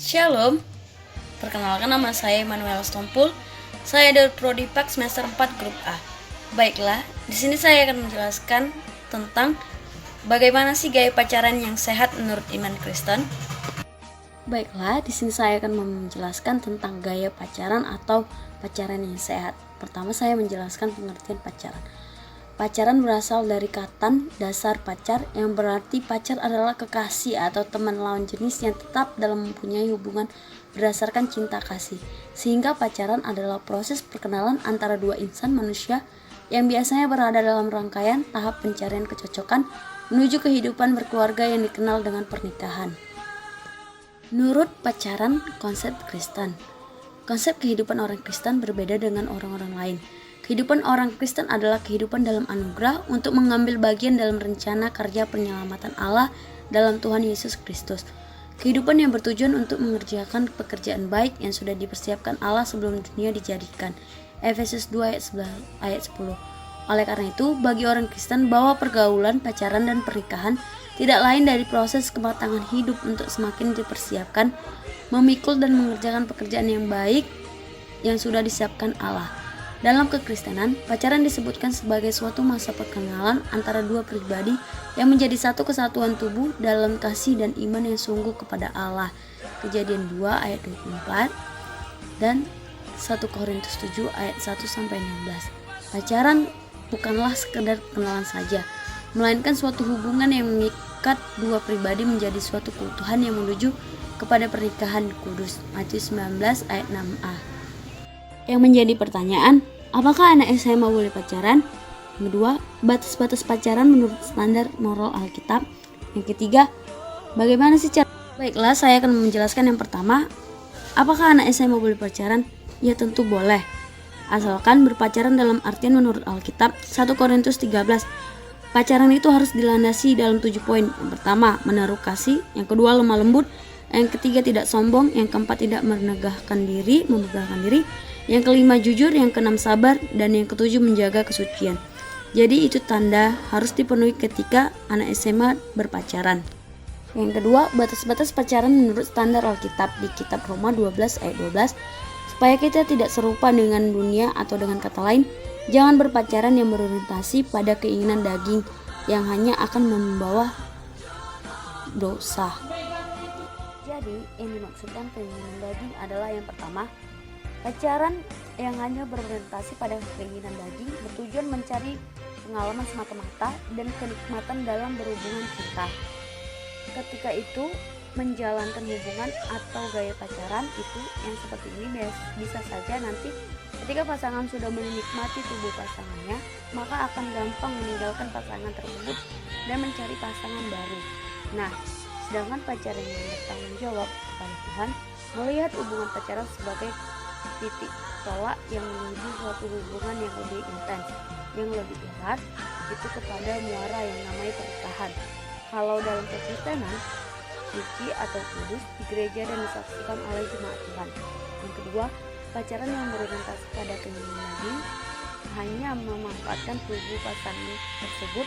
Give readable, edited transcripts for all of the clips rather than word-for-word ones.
Shalom, perkenalkan nama saya Manuel Stompul. Saya dari Prodi Pak semester 4 grup A. Baiklah, di sini saya akan menjelaskan tentang bagaimana sih gaya pacaran yang sehat menurut iman Kristen. Baiklah, di sini saya akan menjelaskan tentang gaya pacaran atau pacaran yang sehat. Pertama, saya menjelaskan pengertian pacaran. Pacaran berasal dari kata dasar pacar yang berarti pacar adalah kekasih atau teman lawan jenis yang tetap dalam mempunyai hubungan berdasarkan cinta kasih. Sehingga pacaran adalah proses perkenalan antara dua insan manusia yang biasanya berada dalam rangkaian tahap pencarian kecocokan menuju kehidupan berkeluarga yang dikenal dengan pernikahan. Menurut pacaran konsep Kristen, konsep kehidupan orang Kristen berbeda dengan orang-orang lain. Kehidupan orang Kristen adalah kehidupan dalam anugerah untuk mengambil bagian dalam rencana karya penyelamatan Allah dalam Tuhan Yesus Kristus. Kehidupan yang bertujuan untuk mengerjakan pekerjaan baik yang sudah dipersiapkan Allah sebelum dunia dijadikan. Efesus 2 ayat 10. Oleh karena itu, bagi orang Kristen bahwa pergaulan, pacaran, dan pernikahan tidak lain dari proses kematangan hidup untuk semakin dipersiapkan, memikul dan mengerjakan pekerjaan yang baik yang sudah disiapkan Allah. Dalam kekristenan, pacaran disebutkan sebagai suatu masa perkenalan antara dua pribadi yang menjadi satu kesatuan tubuh dalam kasih dan iman yang sungguh kepada Allah. Kejadian 2 ayat 24 dan 1 Korintus 7 ayat 1-16. Pacaran bukanlah sekedar perkenalan saja, melainkan suatu hubungan yang mengikat dua pribadi menjadi suatu keutuhan yang menuju kepada pernikahan kudus. Matius 19 ayat 6a. Yang menjadi pertanyaan, apakah anak SMA boleh pacaran? Yang kedua, batas-batas pacaran menurut standar moral Alkitab. Yang ketiga, bagaimana sih cara? Baiklah, saya akan menjelaskan yang pertama. Apakah anak SMA boleh pacaran? Ya, tentu boleh. Asalkan berpacaran dalam artian menurut Alkitab. 1 Korintus 13. Pacaran itu harus dilandasi dalam 7 poin. Yang pertama, menaruh kasih. Yang kedua, lemah lembut. Yang ketiga, tidak sombong. Yang keempat, tidak memegahkan diri. Yang kelima, jujur. Yang keenam, sabar. Dan yang ketujuh, menjaga kesucian. Jadi itu tanda harus dipenuhi ketika anak SMA berpacaran. Yang kedua, batas-batas pacaran menurut standar Alkitab di kitab Roma 12 ayat 12. Supaya kita tidak serupa dengan dunia, atau dengan kata lain, jangan berpacaran yang berorientasi pada keinginan daging yang hanya akan membawa dosa. Jadi yang dimaksudkan keinginan daging adalah yang pertama, pacaran yang hanya berorientasi pada keinginan daging bertujuan mencari pengalaman semata-mata dan kenikmatan dalam berhubungan cinta. Ketika itu menjalankan hubungan atau gaya pacaran itu yang seperti ini bisa saja nanti ketika pasangan sudah menikmati tubuh pasangannya, maka akan gampang meninggalkan pasangan tersebut dan mencari pasangan baru. Nah, sedangkan pacaran yang bertanggung jawab kepada Tuhan melihat hubungan pacaran sebagai titik tolak yang menuju suatu hubungan yang lebih intens, yang lebih erat, itu kepada muara yang namanya pernikahan. Kalau dalam kekristenan, suci atau kudus di gereja dan disaksikan oleh jemaat Tuhan. Yang kedua, pacaran yang berorientasi pada keinginan daging hanya memanfaatkan tubuh pasangan tersebut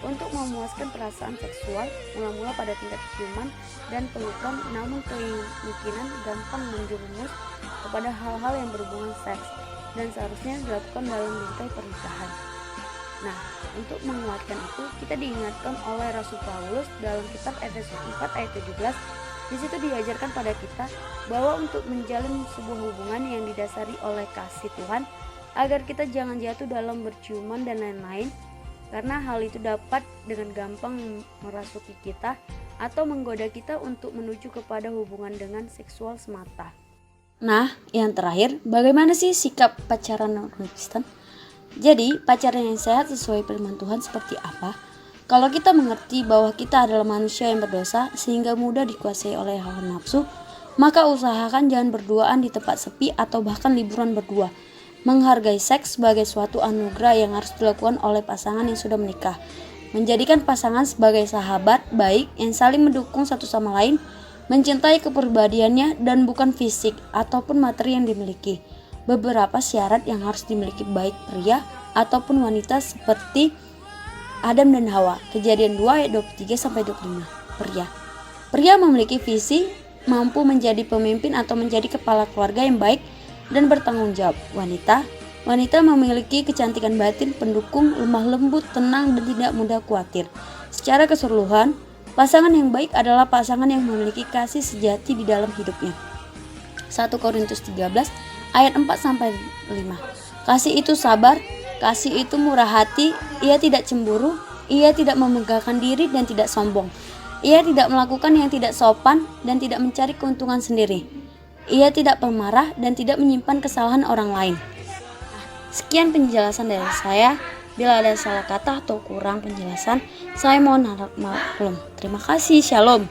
untuk memuaskan perasaan seksual, mula-mula pada tingkat ciuman dan pelukan, namun kemungkinan gampang menjerumus kepada hal-hal yang berhubungan seks dan seharusnya dilakukan dalam bingkai pernikahan. Nah, untuk menguatkan itu, kita diingatkan oleh Rasul Paulus dalam kitab Efesus 4 ayat 17. Di situ diajarkan pada kita bahwa untuk menjalin sebuah hubungan yang didasari oleh kasih Tuhan, agar kita jangan jatuh dalam berciuman dan lain-lain, karena hal itu dapat dengan gampang merasuki kita atau menggoda kita untuk menuju kepada hubungan dengan seksual semata. Nah, yang terakhir, bagaimana sih sikap pacaran orang Kristen? Jadi, pacaran yang sehat sesuai firman Tuhan seperti apa? Kalau kita mengerti bahwa kita adalah manusia yang berdosa sehingga mudah dikuasai oleh hawa nafsu, maka usahakan jangan berduaan di tempat sepi atau bahkan liburan berdua. Menghargai seks sebagai suatu anugerah yang harus dilakukan oleh pasangan yang sudah menikah. Menjadikan pasangan sebagai sahabat baik yang saling mendukung satu sama lain, mencintai kepribadiannya dan bukan fisik ataupun materi yang dimiliki. Beberapa syarat yang harus dimiliki baik pria ataupun wanita seperti Adam dan Hawa. Kejadian 2 ayat 23-25. Pria memiliki visi mampu menjadi pemimpin atau menjadi kepala keluarga yang baik dan bertanggung jawab. Wanita memiliki kecantikan batin, pendukung, lemah lembut, tenang, dan tidak mudah khawatir. Secara keseluruhan, pasangan yang baik adalah pasangan yang memiliki kasih sejati di dalam hidupnya. 1 Korintus 13 ayat 4-5. Kasih itu sabar, kasih itu murah hati, ia tidak cemburu, ia tidak memegahkan diri dan tidak sombong. Ia tidak melakukan yang tidak sopan dan tidak mencari keuntungan sendiri. Ia tidak pemarah dan tidak menyimpan kesalahan orang lain. Sekian penjelasan dari saya. Bila ada salah kata atau kurang penjelasan, saya mohon harap maklum. Terima kasih. Shalom.